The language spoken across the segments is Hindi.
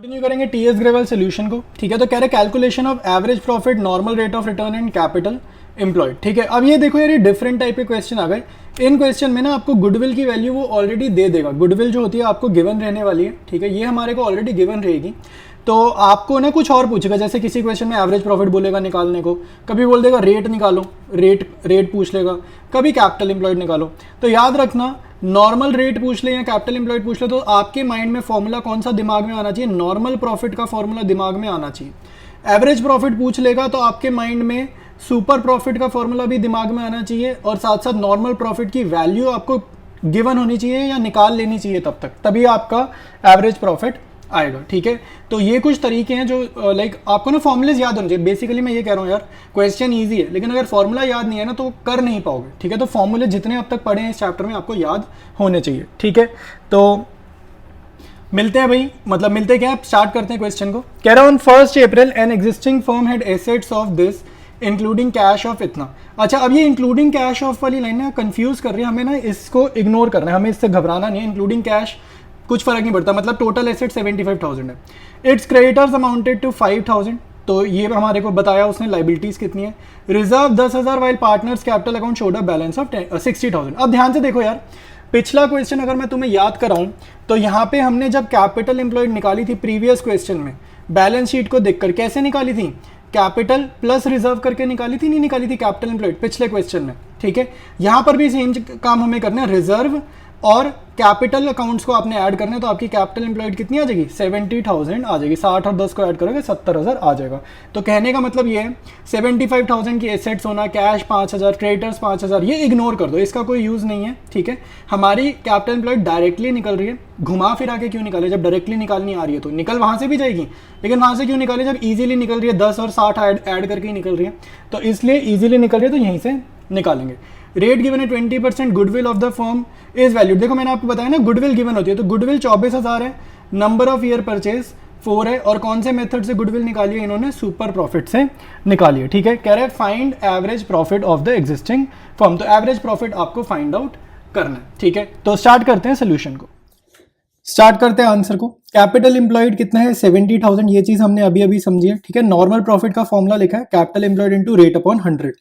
कंटिन्यू करेंगे टीएस ग्रेवल सोल्यूशन को। ठीक है, तो कह रहे calculation of average profit, normal rate of return and capital employed. ठीक है, अब ये देखो यार, ये डिफरेंट टाइप के क्वेश्चन आ गए। इन क्वेश्चन में ना आपको गुडविल की वैल्यू वो ऑलरेडी दे देगा। गुडविल जो होती है आपको गिवन रहने वाली है। ठीक है, ये हमारे को ऑलरेडी गिवन रहेगी। तो आपको ना कुछ और पूछेगा, जैसे किसी क्वेश्चन में एवरेज प्रॉफिट बोलेगा निकालने को, कभी बोल देगा रेट निकालो, रेट पूछ लेगा, कभी कैपिटल एम्प्लॉयड निकालो। तो याद रखना, नॉर्मल रेट पूछ ले या कैपिटल एम्प्लॉयड पूछ ले तो आपके माइंड में फॉर्मूला कौन सा दिमाग में आना चाहिए? नॉर्मल प्रॉफिट का फॉर्मूला दिमाग में आना चाहिए। एवरेज प्रॉफिट पूछ लेगा तो आपके माइंड में सुपर प्रॉफिट का फॉर्मूला भी दिमाग में आना चाहिए, और साथ साथ नॉर्मल प्रॉफिट की वैल्यू आपको गिवन होनी चाहिए या निकाल लेनी चाहिए तब तक, तभी आपका एवरेज प्रॉफिट आएगा। ठीक है, तो ये कुछ तरीके हैं जो लाइक आपको ना फॉर्मूलेज याद होने चाहिए। बेसिकली मैं ये कह रहा हूँ यार, क्वेश्चन इजी है लेकिन अगर फॉर्मूला याद नहीं है ना तो कर नहीं पाओगे। ठीक है, तो फॉर्मूले जितने अब तक पढ़े हैं इस चैप्टर में आपको याद होने चाहिए। ठीक है, तो मिलते हैं भाई, मतलब मिलते क्या, स्टार्ट करते हैं क्वेश्चन को। कह रहा हूँ 1 April an existing firm had assets of this including cash of इतना। अच्छा, अब ये इंक्लूडिंग कैश ऑफ वाली लाइन ना कंफ्यूज कर रही है हमें, ना इसको इग्नोर करना है, हमें इससे घबराना नहीं है। इंक्लूडिंग कैश कुछ फर्क नहीं पड़ता, मतलब टोटल एसेट 75,000 है। इट्स क्रेडिटर्स अमाउंटेड टू 5,000, तो ये हमारे को बताया उसने लाइबिलिटीज कितनी है। Reserve 10,000 while partners capital account showed a balance of 60,000। अब ध्यान से देखो यार, पिछला क्वेश्चन अगर मैं तुम्हें याद कराऊं तो यहाँ पे हमने जब कैपिटल एम्प्लॉयड निकाली थी प्रीवियस क्वेश्चन में, बैलेंस शीट को देखकर कैसे निकाली थी? कैपिटल प्लस रिजर्व करके निकाली थी, नहीं निकाली थी कैपिटल एम्प्लॉयड पिछले क्वेश्चन में। ठीक है, यहाँ पर भी सेम काम हमें करना है, रिजर्व और कैपिटल अकाउंट्स को आपने ऐड करना है, तो आपकी कैपिटल एम्प्लॉयड कितनी आ जाएगी? 70,000 आ जाएगी। 60 और 10 को ऐड करोगे 70,000 आ जाएगा। तो कहने का मतलब ये है 75,000 की एसेट्स होना, कैश 5,000, क्रेडिटर्स 5,000, ये इग्नोर कर दो, इसका कोई यूज़ नहीं है। ठीक है, हमारी कैपिटल एम्प्लॉयड डायरेक्टली निकल रही है, घुमा फिरा के क्यों निकाले? जब डायरेक्टली निकालनी आ रही है तो निकल वहाँ से भी जाएगी, लेकिन वहाँ से क्यों निकाले जब ईजिली निकल रही है? 10 और 60 ऐड करके ही निकल रही है, तो इसलिए ईजिली निकल रही है तो यहीं से निकालेंगे। रेट गिवन है 20%, goodwill of the firm is valued. देखो मैंने आपको बताया ना गुडविल गिवन होती है, तो गुडविल 24,000 है, नंबर ऑफ ईयर परचेज 4 है, और कौन से मेथड से गुडविल निकाली है? इन्होंने सुपर प्रॉफिट से निकाली है। ठीक है, कह रहे हैं find average profit of the existing firm, तो एवरेज प्रॉफिट आपको फाइंड आउट करना है। ठीक है, तो स्टार्ट करते हैं सोल्यूशन को, स्टार्ट करते हैं आंसर को। कैपिटल एम्प्लॉयड कितना है? 70,000, ये चीज हमने अभी अभी समझी है। ठीक है, नॉर्मल प्रॉफिट का फॉर्मूला लिखा है capital employed into rate upon 100।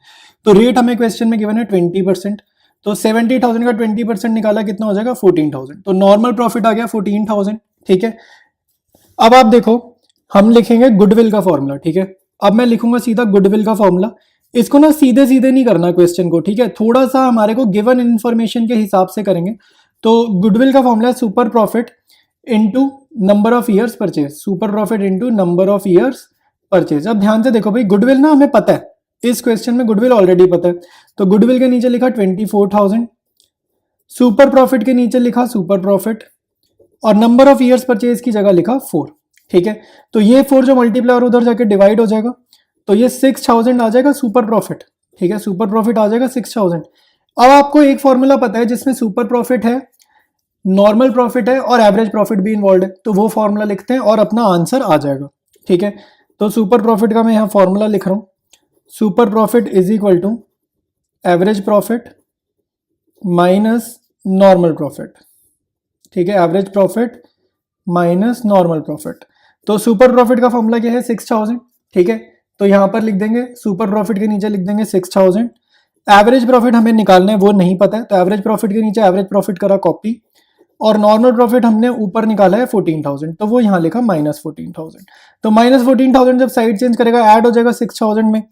तो रेट हमें क्वेश्चन में गिवन है 20%, तो 70,000 का 20% निकाला कितना हो जाएगा? 14,000। तो नॉर्मल प्रॉफिट आ गया 14,000। ठीक है, अब आप देखो हम लिखेंगे गुडविल का फॉर्मूला। ठीक है, अब मैं लिखूंगा सीधा गुडविल का फॉर्मूला। इसको ना सीधे सीधे नहीं करना क्वेश्चन को, ठीक है, थोड़ा सा हमारे को गिवन इन्फॉर्मेशन के हिसाब से करेंगे। तो गुडविल का फॉर्मूला है super profit into number of years purchase, super profit into number of years purchase. अब ध्यान से देखो भाई, गुडविल ना हमें पता है, इस क्वेश्चन में गुडविल ऑलरेडी पता है, तो गुडविल के नीचे लिखा 24,000, सुपर प्रॉफिट के नीचे लिखा सुपर प्रॉफिट, और नंबर ऑफ ईयर्स परचेज की जगह लिखा 4। ठीक है, तो ये 4 जो मल्टीप्लाई और उधर जाके डिवाइड हो जाएगा, तो ये 6,000 आ जाएगा सुपर प्रॉफिट। ठीक है, सुपर प्रॉफिट आ जाएगा 6,000। अब आपको एक फॉर्मूला पता है जिसमें सुपर प्रॉफिट है, नॉर्मल प्रॉफिट है और एवरेज प्रॉफिट भी इन्वॉल्व है, तो वो फॉर्मूला लिखते हैं और अपना आंसर आ जाएगा। ठीक है, तो सुपर प्रॉफिट का मैं यहाँ फॉर्मूला लिख रहा हूँ, super profit is equal to average profit minus normal profit. ठीक है, average profit minus normal profit. तो सुपर प्रॉफिट का फॉर्मूला क्या है? 6,000। ठीक है, तो यहाँ पर लिख देंगे सुपर प्रॉफिट के नीचे लिख देंगे 6,000। एवरेज प्रॉफिट हमें निकालना है, वो नहीं पता है, तो एवरेज प्रॉफिट के नीचे एवरेज प्रॉफिट करा कॉपी, और नॉर्मल प्रॉफिट हमने ऊपर निकाला है 14,000, तो वो यहाँ लिखा -14,000। तो -14,000 जब साइड चेंज करेगा ऐड हो जाएगा 6,000 में,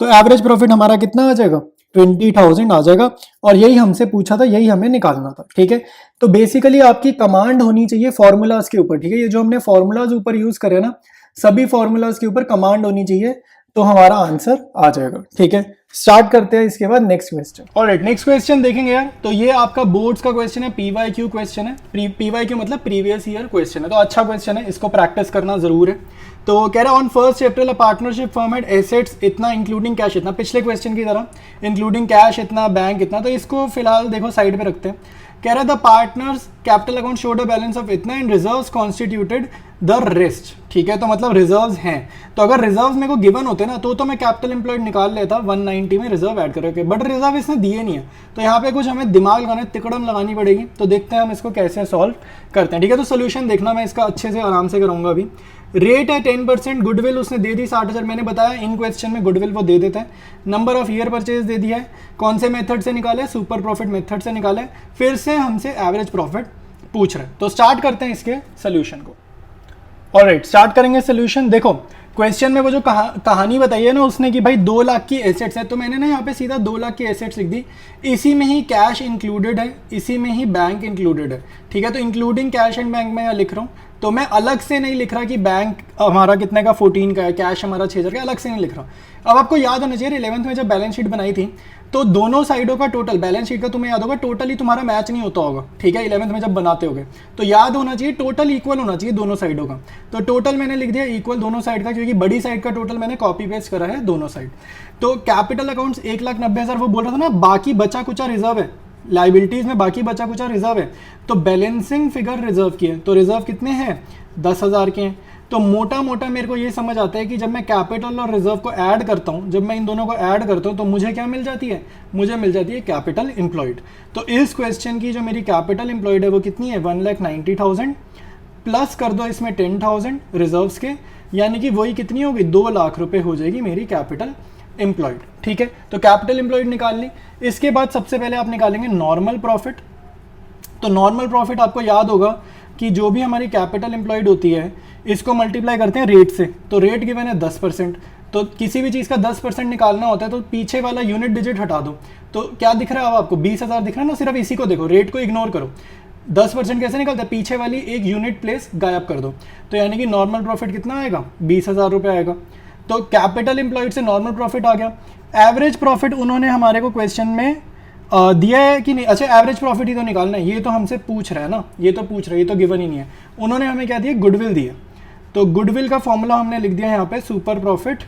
तो एवरेज प्रॉफिट हमारा कितना आ जाएगा? 20,000 आ जाएगा, और यही हमसे पूछा था, यही हमें निकालना था। ठीक है, तो बेसिकली आपकी कमांड होनी चाहिए फॉर्मूलाज के ऊपर। ठीक है, ये जो हमने फॉर्मूलाज ऊपर यूज करे ना, सभी फॉर्मूलाज के ऊपर कमांड होनी चाहिए, तो हमारा आंसर आ जाएगा। ठीक है, स्टार्ट करते हैं इसके बाद next question. Alright, next question देखेंगे यार, तो ये आपका बोर्ड्स का क्वेश्चन है, PYQ क्वेश्चन है। PYQ मतलब प्रीवियस ईयर क्वेश्चन है, तो अच्छा क्वेश्चन है, इसको प्रैक्टिस करना जरूर है। तो कह रहा है on 1 April a partnership firm had assets इतना इंक्लूडिंग कैश इतना, पिछले क्वेश्चन की तरह इंक्लूडिंग कैश इतना, बैंक इतना, तो इसको फिलहाल देखो साइड पे रखते हैं। कह रहा है the partners capital account showed a balance of इतना and reserves constituted the rest. ठीक है, तो मतलब रिजर्व्स हैं, तो अगर रिजर्व्स मेरे को गिवन होते ना तो मैं कैपिटल एम्प्लॉयड निकाल लेता 190 में रिजर्व ऐड करके, बट रिजर्व इसने दिए नहीं है, तो यहाँ पे कुछ हमें दिमाग लगाना, तिकड़म लगानी पड़ेगी। तो देखते हैं हम इसको कैसे सॉल्व करते हैं। ठीक है, तो सोल्यूशन देखना, मैं इसका अच्छे से आराम से करूँगा अभी। रेट है 10%, गुडविल उसने दे दी 60,000, मैंने बताया इन क्वेश्चन में गुडविल वो दे देता है। नंबर ऑफ ईयर परचेज दे दिया है, कौन से मेथड से निकाला है, सुपर प्रॉफिट मेथड से निकाला है, फिर से हमसे एवरेज प्रॉफिट पूछ रहे हैं। तो स्टार्ट करते हैं इसके सोल्यूशन को। ऑलराइट, स्टार्ट करेंगे सोल्यूशन। देखो क्वेश्चन में वो जो कहानी बताई है ना उसने कि भाई 2 लाख की एसेट्स है, तो मैंने ना यहाँ पे सीधा 2 लाख की एसेट्स लिख दी। इसी में ही कैश इंक्लूडेड है, इसी में ही बैंक इंक्लूडेड है, ठीक है। तो इंक्लूडिंग कैश एंड बैंक में यहाँ लिख रहा हूँ, तो मैं अलग से नहीं लिख रहा कि बैंक हमारा कितने का 14 का है, कैश हमारा 6,000 का, अलग से नहीं लिख रहा। अब आपको याद होना चाहिए 11th में जब बैलेंस शीट बनाई थी तो दोनों साइडों का टोटल, बैलेंस शीट का तुम्हें याद होगा टोटल ही तुम्हारा मैच नहीं होता होगा, ठीक है। 11th में जब बनाते होगे तो याद होना चाहिए टोटल इक्वल होना चाहिए दोनों साइडों का। तो टोटल मैंने लिख दिया इक्वल दोनों साइड का, क्योंकि बड़ी साइड का टोटल मैंने कॉपी पेस्ट करा है दोनों साइड। तो कैपिटल अकाउंट्स 1,90,000 वो बोल रहा था ना, बाकी बचा कुचा रिजर्व है, लाइबिलिटीज में बाकी बचा कुचा रिजर्व है, तो बैलेंसिंग फिगर रिजर्व की है। तो रिजर्व कितने हैं, 10,000 के हैं। तो मोटा मोटा मेरे को ये समझ आता है कि जब मैं कैपिटल और रिजर्व को ऐड करता हूँ, जब मैं इन दोनों को ऐड करता हूँ तो मुझे क्या मिल जाती है, मुझे मिल जाती है कैपिटल एम्प्लॉयड। तो इस क्वेश्चन की जो मेरी कैपिटल एम्प्लॉयड है वो कितनी है, 1,90,000 प्लस कर दो इसमें 10,000 रिजर्व्स के, यानी कि वही कितनी होगी, 2 लाख रुपए हो जाएगी मेरी कैपिटल एम्प्लॉयड, ठीक है। तो कैपिटल एम्प्लॉयड निकाल ली। इसके बाद सबसे पहले आप निकालेंगे नॉर्मल प्रॉफिट। तो नॉर्मल प्रॉफिट आपको याद होगा कि जो भी हमारी कैपिटल एम्प्लॉयड होती है इसको मल्टीप्लाई करते हैं रेट से। तो रेट गिवन है 10%, तो किसी भी चीज़ का 10% निकालना होता है तो पीछे वाला यूनिट डिजिट हटा दो। तो क्या दिख रहा है अब आपको, 20,000 दिख रहा है ना, सिर्फ इसी को देखो, रेट को इग्नोर करो। 10% कैसे निकलता है, पीछे वाली एक यूनिट प्लेस गायब कर दो, तो यानी कि नॉर्मल प्रॉफिट कितना आएगा, 20,000 रुपये आएगा। तो कैपिटल एम्प्लॉयड से नॉर्मल प्रॉफिट आ गया। एवरेज प्रॉफिट उन्होंने हमारे को क्वेश्चन में दिया है कि नहीं, अच्छा एवरेज प्रॉफिट ही तो निकालना है, ये तो हमसे पूछ रहा है ना, ये तो पूछ रहा है, ये तो गिवन ही नहीं है। उन्होंने हमें क्या दिया, गुडविल दिया। तो गुडविल का फॉर्मूला हमने लिख दिया यहाँ पे, super profit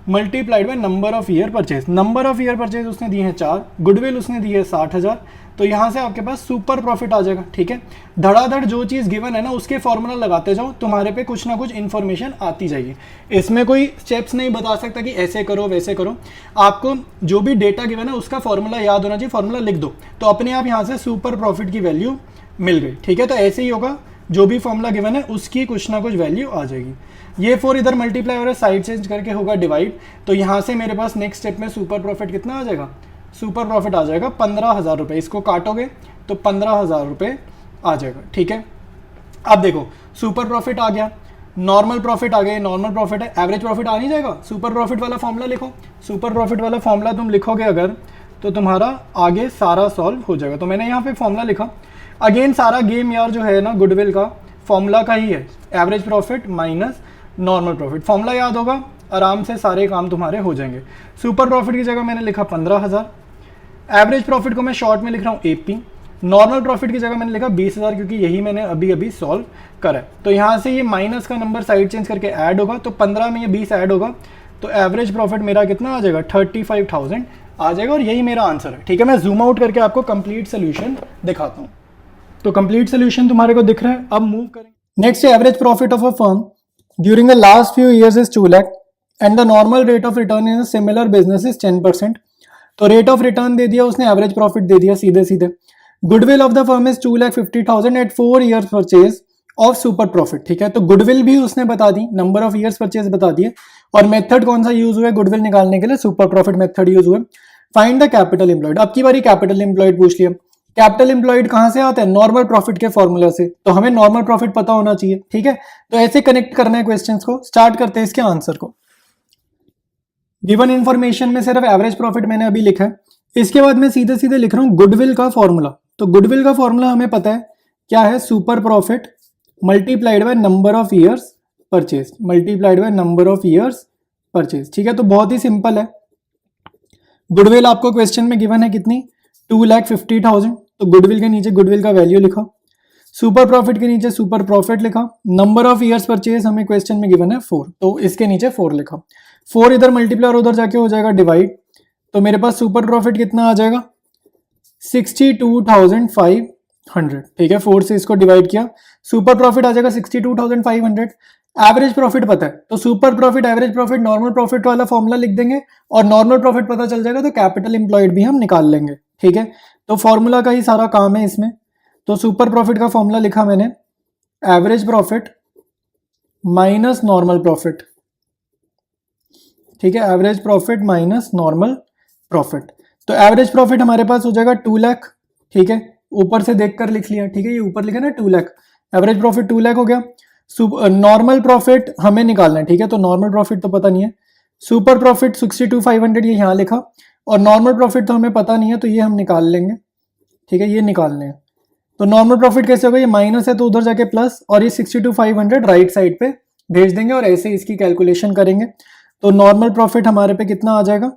multiplied by number of year purchase. Number of year purchase उसने दिए हैं 4, गुडविल उसने दी है 60,000, तो यहाँ से आपके पास सुपर प्रॉफिट आ जाएगा, ठीक है। धड़ाधड़ जो चीज़ गिवन है ना उसके फॉर्मूला लगाते जाओ, तुम्हारे पे कुछ ना कुछ इन्फॉर्मेशन आती जाएगी। इसमें कोई स्टेप्स नहीं बता सकता कि ऐसे करो वैसे करो, आपको जो भी डेटा गिवन है उसका फॉर्मूला याद होना चाहिए, फॉर्मूला लिख दो तो अपने आप यहाँ से सुपर प्रॉफिट की वैल्यू मिल गई, ठीक है। तो ऐसे ही होगा, जो भी फॉर्मूला गिवन है उसकी कुछ ना कुछ वैल्यू आ जाएगी। ये 4 इधर मल्टीप्लाई हो रहा है, साइड चेंज करके होगा डिवाइड, तो यहाँ से मेरे पास नेक्स्ट स्टेप में सुपर प्रॉफिट कितना आ जाएगा, सुपर प्रॉफिट आ जाएगा 15,000 रुपये। इसको काटोगे तो 15,000 रुपये आ जाएगा, ठीक है। अब देखो सुपर प्रॉफिट आ गया, नॉर्मल प्रॉफिट आ गया, नॉर्मल प्रॉफिट है, एवरेज प्रॉफिट आ नहीं जाएगा। सुपर प्रॉफिट वाला फॉर्मूला लिखो, सुपर प्रॉफिट वाला फॉर्मूला तुम लिखोगे अगर तो तुम्हारा आगे सारा सॉल्व हो जाएगा। तो मैंने यहाँ पे फॉर्मूला लिखा, अगेन सारा गेम यार जो है ना गुडविल का फॉर्मूला का ही है, average profit minus normal profit. Formula याद होगा, आराम से सारे काम तुम्हारे हो जाएंगे। सुपर प्रॉफिट की जगह मैंने लिखा 15,000, एवरेज प्रॉफिट को मैं शॉर्ट में लिख रहा हूँ एपी, नॉर्मल प्रॉफिट की जगह मैंने लिखा 20,000 क्योंकि यही मैंने अभी अभी सॉल्व करा है। तो यहाँ से ये माइनस का नंबर साइड चेंज करके ऐड होगा, तो 15 में ये 20 ऐड होगा, तो एवरेज प्रॉफिट मेरा कितना आ जाएगा, 35,000 आ जाएगा, और यही मेरा आंसर है, ठीक है। मैं जूम आउट करके आपको कंप्लीट सोल्यूशन दिखाता हूँ। तो कंप्लीट सोल्यूशन तुम्हारे को दिख रहा है। अब मूव करेंगे next, average profit of a firm during the last few years is 2 lakh and the normal rate of return in similar business is 10%। तो रेट ऑफ रिटर्न दे दिया उसने, एवरेज प्रॉफिट दे दिया सीधे सीधे। Goodwill of the firm is 2,50,000 at 4 years purchase of super profit, ठीक है। तो गुडविल भी उसने बता दी, नंबर ऑफ ईयर्स परचेज बता दिए, और मेथड कौन सा यूज हुआ है गुडविल निकालने के लिए, सुपर प्रॉफिट मेथड यूज हुआ है। फाइंड द कैपिटल एम्प्लॉयड, अब की बारी कैपिटल एम्प्लॉयड पूछ लिया। कैपिटल एम्प्लॉयड कहां से आता है, नॉर्मल प्रॉफिट के फॉर्मूला से, तो हमें नॉर्मल प्रॉफिट पता होना चाहिए, ठीक है। तो ऐसे कनेक्ट करना है क्वेश्चंस को। स्टार्ट करते हैं इसके आंसर को। गिवन इन्फॉर्मेशन में सिर्फ एवरेज प्रॉफिट मैंने अभी लिखा है, इसके बाद मैं सीधे सीधे लिख रहा हूं गुडविल का फॉर्मूला। तो गुडविल का फॉर्मूला हमें पता है क्या है, super profit multiplied by number of years purchase, multiplied by number of years purchase, ठीक है। तो बहुत ही सिंपल है। गुडविल आपको क्वेश्चन में गिवन है कितनी, 2,50,000, तो गुडविल के नीचे गुडविल का वैल्यू लिखा, सुपर प्रॉफिट के नीचे सुपर प्रॉफिट लिखा, नंबर ऑफ ईयर्स परचेज हमें क्वेश्चन में गिवन है 4, तो इसके नीचे 4 लिखा। 4 इधर मल्टीप्लाई और उधर जाके हो जाएगा डिवाइड, तो मेरे पास सुपर प्रॉफिट कितना आ जाएगा, 62,500, ठीक है। 4 से इसको डिवाइड किया, सुपर प्रॉफिट आ जाएगा 62,500। एवरेज प्रॉफिट पता है तो super profit, average profit, normal profit वाला फॉर्मूला लिख देंगे, और नॉर्मल प्रॉफिट पता चल जाएगा तो कैपिटल एम्प्लॉयड भी हम निकाल लेंगे, ठीक है। तो फॉर्मूला का ही सारा काम है इसमें। तो सुपर प्रॉफिट का फॉर्मूला लिखा मैंने, average profit minus normal profit, ठीक है, average profit minus normal profit. तो एवरेज प्रॉफिट हमारे पास हो जाएगा 2 लाख, ठीक है, ऊपर से देखकर लिख लिया, ठीक है, ये ऊपर लिखा ना 2 लाख, एवरेज प्रॉफिट 2 लाख हो गया। नॉर्मल प्रॉफिट हमें निकालना है, ठीक है, तो नॉर्मल प्रॉफिट तो पता नहीं है, सुपर प्रॉफिट 62,500 ये यहाँ लिखा, और नॉर्मल प्रॉफिट तो हमें पता नहीं है, तो ये हम निकाल लेंगे, ठीक है, ये निकालने हैं। तो नॉर्मल प्रॉफिट कैसे होगा, ये माइनस है तो उधर जाके प्लस, और ये 62,500 राइट साइड पे भेज देंगे और ऐसे इसकी कैलकुलेशन करेंगे। तो नॉर्मल प्रॉफिट हमारे पे कितना आ जाएगा,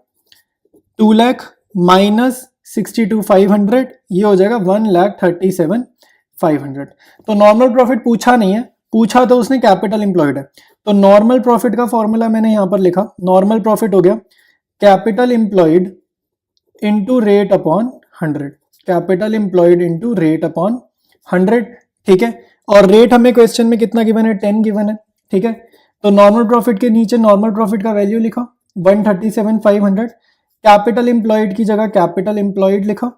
2 लाख माइनस 62,500, ये हो जाएगा 1,37,500। तो नॉर्मल प्रॉफिट पूछा नहीं है, पूछा तो उसने कैपिटल एम्प्लॉयड है। तो नॉर्मल प्रॉफिट का फॉर्मूला मैंने यहां पर लिखा, नॉर्मल प्रॉफिट हो गया capital employed into rate upon 100, capital employed into rate upon 100, ठीक है। और रेट हमें क्वेश्चन में कितना गिवन है, 10 गिवन है, ठीक है। तो नॉर्मल प्रॉफिट के नीचे नॉर्मल प्रॉफिट का वैल्यू लिखा 137,500, कैपिटल एम्प्लॉयड की जगह कैपिटल एम्प्लॉयड लिखा,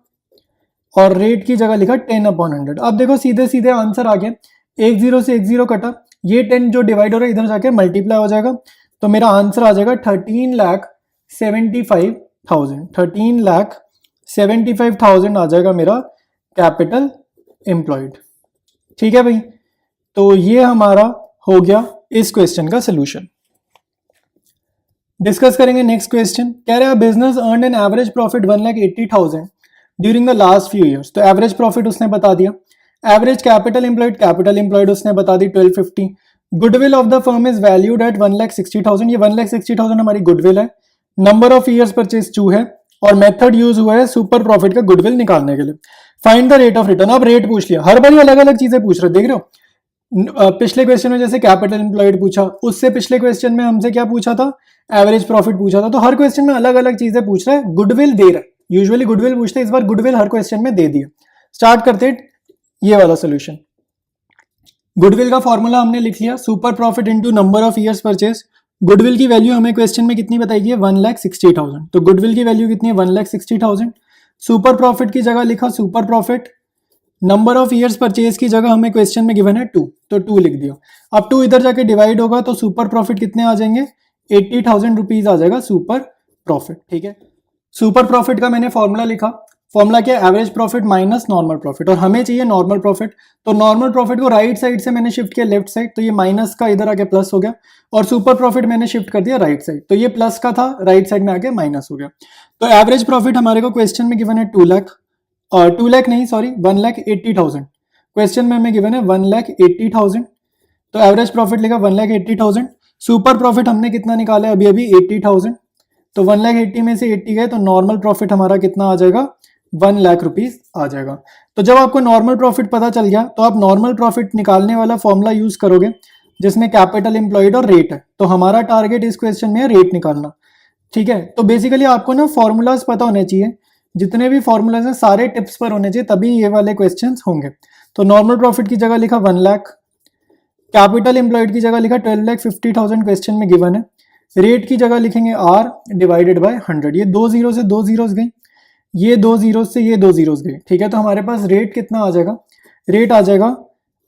और रेट की जगह लिखा 10/100। अब देखो सीधे सीधे आंसर आ गया, एक जीरो से एक जीरो कटा, ये 10 जो डिवाइड हो रहा है इधर जाके मल्टीप्लाई हो जाएगा, तो मेरा आंसर आ जाएगा 13,75,000, 13,75,000 आ जाएगा मेरा कैपिटल एम्प्लॉयड, ठीक है भाई। तो ये हमारा हो गया इस क्वेश्चन का सोल्यूशन। डिस्कस करेंगे नेक्स्ट क्वेश्चन, कह रहा है business earn an average profit 1,80,000 during the last few years. तो एवरेज प्रॉफिट उसने बता दिया, एवरेज कैपिटल एम्प्लॉयड उसने बता दी 1250, goodwill of the firm is valued at 1,60,000, ये 1,60,000 हमारी गुडविल है, नंबर ऑफ ईयर्स परचेज 2 है, और मेथड यूज हुआ है सुपर प्रॉफिट का गुडविल निकालने के लिए। Find the rate of return, अब रेट पूछ लिया, हर बार अलग अलग चीजें पूछ रहे, देख रहे हो। पिछले क्वेश्चन में जैसे कैपिटल एम्प्लॉयड पूछा, उससे पिछले क्वेश्चन में हमसे क्या पूछा था, एवरेज प्रॉफिट पूछा था। तो हर क्वेश्चन में अलग अलग चीजें पूछ रहा है, गुडविल दे रहा है, यूजुअली गुडविल पूछते हैं, इस बार गुडविल हर क्वेश्चन में दे दिया। स्टार्ट करते हैं ये वाला सोल्यूशन। गुडविल का फॉर्मूला हमने लिख लिया, super profit into number of years purchase. Goodwill की वैल्यू हमें क्वेश्चन में कितनी बताई गई है, 1,60,000, तो गुडविल की वैल्यू कितनी है, 1,60,000। सुपर प्रॉफिट की जगह लिखा super profit, number of years purchase की जगह हमें क्वेश्चन में गिवन है 2, तो 2 लिख दिया। अब 2 इधर जाके डिवाइड होगा तो सुपर प्रॉफिट कितने आ जाएंगे, 80,000 रुपीज आ जाएगा सुपर प्रॉफिट, ठीक है। सुपर प्रॉफिट का मैंने फॉर्मूला लिखा, फॉर्मूला क्या, average profit minus normal profit, और हमें चाहिए नॉर्मल प्रॉफिट। तो नॉर्मल प्रॉफिट को राइट साइड से मैंने शिफ्ट किया लेफ्ट साइड, तो ये माइनस का इधर आके प्लस हो गया, और सुपर प्रॉफिट मैंने शिफ्ट कर दिया राइट साइड, तो ये प्लस का था राइट साइड में आके माइनस हो गया। तो एवरेज प्रॉफिट हमारे को क्वेश्चन में गिवन है 2 लाख, और 2 लाख नहीं सॉरी 1,80,000, क्वेश्चन में हमें गिवन है 1,80,000, तो एवरेज प्रॉफिट लिखा 1,80,000। सुपर प्रॉफिट हमने कितना निकाला है अभी 80,000, तो 1,80,000 में से 80 गए, तो नॉर्मल प्रॉफिट हमारा कितना आ जाएगा, 1 लाख रुपीज आ जाएगा। तो जब आपको नॉर्मल प्रॉफिट पता चल गया, तो आप नॉर्मल प्रॉफिट निकालने वाला फॉर्मूला यूज करोगे जिसमें कैपिटल एम्प्लॉयड और रेट है। तो हमारा टारगेट इस क्वेश्चन में है रेट निकालना, ठीक है। तो बेसिकली आपको ना फॉर्मूलाज पता होने चाहिए, जितने भी फॉर्मूलाज हैं सारे टिप्स पर होने चाहिए, तभी ये वाले क्वेश्चंस होंगे। तो नॉर्मल प्रॉफिट की जगह लिखा 1 लाख, कैपिटल एम्प्लॉयड की जगह लिखा 12,50,000 क्वेश्चन में गिवन है, रेट की जगह लिखेंगे R डिवाइडेड बाय 100, ये 2 जीरो से 2 जीरोस गई, ये 2 जीरो से ये 2 जीरोस गई, ठीक है। तो हमारे पास रेट कितना आ जाएगा, रेट आ जाएगा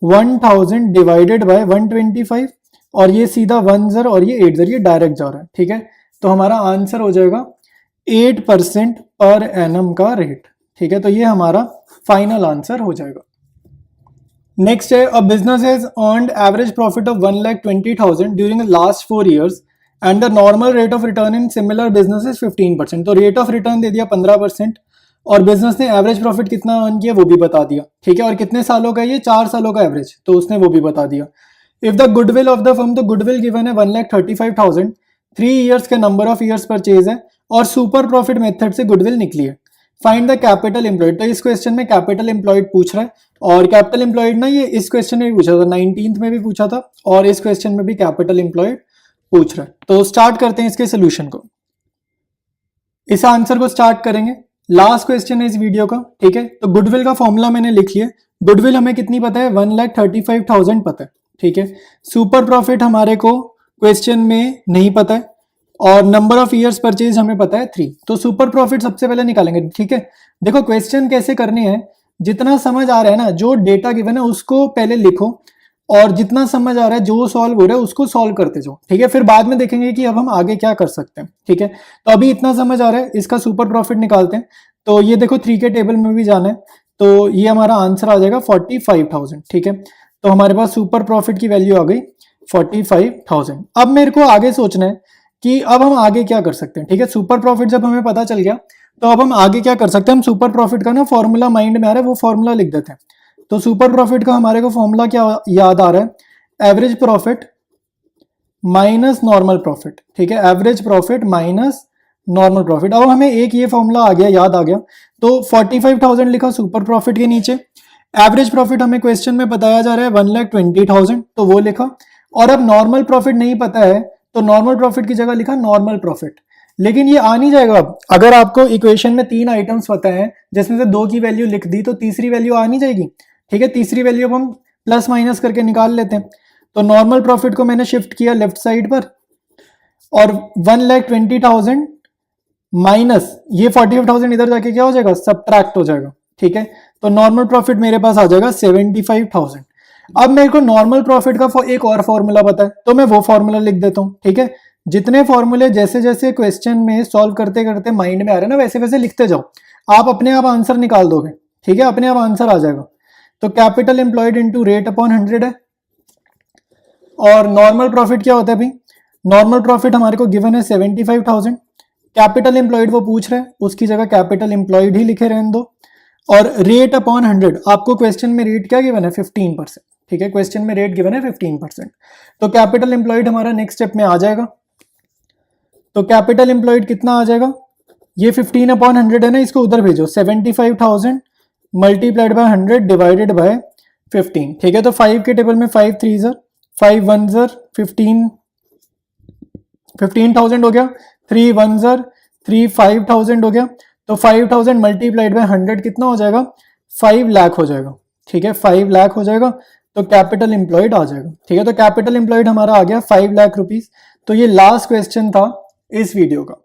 1000 डिवाइडेड बाय 125, और ये सीधा 1 0 और ये 8 0, ये डायरेक्ट जा रहा है, ठीक है। तो हमारा आंसर हो जाएगा 8% पर एनम का रेट, ठीक है। तो ये हमारा फाइनल आंसर हो जाएगा। नेक्स्ट है, a business has earned average profit of 1,20,000 during the last 4 years and the normal rate of return in similar business is 15%। तो रेट ऑफ रिटर्न दे दिया 15%, और बिजनेस ने एवरेज प्रॉफिट कितना अर्न किया वो भी बता दिया, ठीक है। और कितने सालों का, ये 4 सालों का एवरेज, तो उसने वो भी बता दिया। If the goodwill of the firm, तो गुडविल गिवन है 1,35,000, 3 ईयर्स के नंबर ऑफ ईयर्स परचेज है, और सुपर प्रॉफिट मेथड से गुडविल निकली है। फाइंड द कैपिटल एम्प्लॉयड, तो इस क्वेश्चन में कैपिटल एम्प्लॉयड पूछ रहा है, और कैपिटल एम्प्लॉयड ना ये इस क्वेश्चन में भी पूछा था, 19th में भी पूछा था, और इस क्वेश्चन में भी कैपिटल एम्प्लॉयड पूछ रहा है। तो स्टार्ट करते हैं इसके सोल्यूशन को। इस आंसर को स्टार्ट करेंगे, लास्ट क्वेश्चन है इस वीडियो का, ठीक है। तो गुडविल का फॉर्मूला मैंने लिख लिया, गुडविल हमें कितनी पता है, 1,35,000 पता है, ठीक है। सुपर प्रॉफिट हमारे को क्वेश्चन में नहीं पता है, और नंबर ऑफ ईयर्स परचेज हमें पता है 3, तो सुपर प्रॉफिट सबसे पहले निकालेंगे, ठीक है। देखो क्वेश्चन कैसे करनी है, जितना समझ आ रहा है ना, जो डेटा गिवन है उसको पहले लिखो, और जितना समझ आ रहा है जो सॉल्व हो रहा है उसको सॉल्व करते जाओ, ठीक है। फिर बाद में देखेंगे कि अब हम आगे क्या कर सकते हैं, ठीक है। तो अभी इतना समझ आ रहा है, इसका सुपर प्रॉफिट निकालते हैं। तो ये देखो 3 के टेबल में भी जाना है, तो ये हमारा आंसर आ जाएगा 45,000, ठीक है। तो हमारे पास सुपर प्रॉफिट की वैल्यू आ गई 45,000। अब मेरे को आगे सोचना है कि अब हम आगे क्या कर सकते हैं, ठीक है। सुपर प्रॉफिट जब हमें पता चल गया तो अब हम आगे क्या कर सकते हैं। हम सुपर प्रॉफिट का ना फॉर्मूला माइंड में आ रहा है, वो फॉर्मूला लिख देते हैं। तो सुपर प्रॉफिट का हमारे को फॉर्मूला क्या याद आ रहा है, average profit minus normal profit, ठीक है। Average profit minus normal profit. अब हमें एक ये फॉर्मूला आ गया, याद आ गया। तो 45,000 लिखा सुपर प्रॉफिट के नीचे, एवरेज प्रॉफिट हमें क्वेश्चन में बताया जा रहा है 1,20,000, तो वो लिखा। और अब नॉर्मल प्रॉफिट नहीं पता है तो नॉर्मल प्रॉफिट की जगह लिखा नॉर्मल प्रॉफिट। लेकिन ये आ नहीं जाएगा। अब अगर आपको इक्वेशन में 3 आइटम्स पता है जिसमें से 2 की वैल्यू लिख दी तो तीसरी वैल्यू आ नहीं जाएगी, ठीक है। तीसरी वैल्यू अब हम प्लस माइनस करके निकाल लेते हैं। तो नॉर्मल प्रॉफिट को मैंने शिफ्ट किया लेफ्ट साइड पर, और 1,20,000 माइनस ये 45,000 इधर जाके क्या हो जाएगा, सब्ट्रैक्ट हो जाएगा, ठीक है। तो नॉर्मल प्रॉफिट मेरे पास आ जाएगा 75,000। अब मेरे को नॉर्मल प्रॉफिट का एक और फॉर्मूला पता है, तो मैं वो फॉर्मूला लिख देता हूँ, ठीक है। जितने फॉर्मूले जैसे जैसे क्वेश्चन में सॉल्व करते करते माइंड में आ रहे हैं ना, वैसे वैसे लिखते जाओ, आप अपने आप आंसर निकाल दोगे, ठीक है। अपने आप आंसर आ जाएगा। तो capital employed into rate upon 100 है। और नॉर्मल प्रॉफिट क्या होता है भाई, नॉर्मल प्रॉफिट हमारे को गिवन है 75,000। कैपिटल एम्प्लॉयड वो पूछ रहे हैं, उसकी जगह कैपिटल एम्प्लॉयड ही लिखे रहने दो। और रेट अपॉन 100, आपको क्वेश्चन में रेट क्या गिवन है, 15%, ठीक है। क्वेश्चन में रेट गिवन है 15%। तो कैपिटल एम्प्लॉयड हमारा नेक्स्ट स्टेप में आ जाएगा। तो कैपिटल एम्प्लॉयड कितना आ जाएगा, ये 15/100 है ना, इसको उधर भेजो, 75,000 मल्टीप्लाइड बाय 100 डिवाइडेड बाय 15, ठीक है। तो 5 के टेबल में 5 3 5 1 15,000 हो गया, 3 1 3 5,000 हो गया। तो 5,000 मल्टीप्लाइड बाय 100 कितना हो जाएगा, 5 लाख हो जाएगा, ठीक है। 5 लाख हो जाएगा। तो कैपिटल एम्प्लॉयड आ जाएगा, ठीक है। तो कैपिटल एम्प्लॉयड हमारा आ गया 5 लाख रुपीज। तो ये लास्ट क्वेश्चन था इस वीडियो का।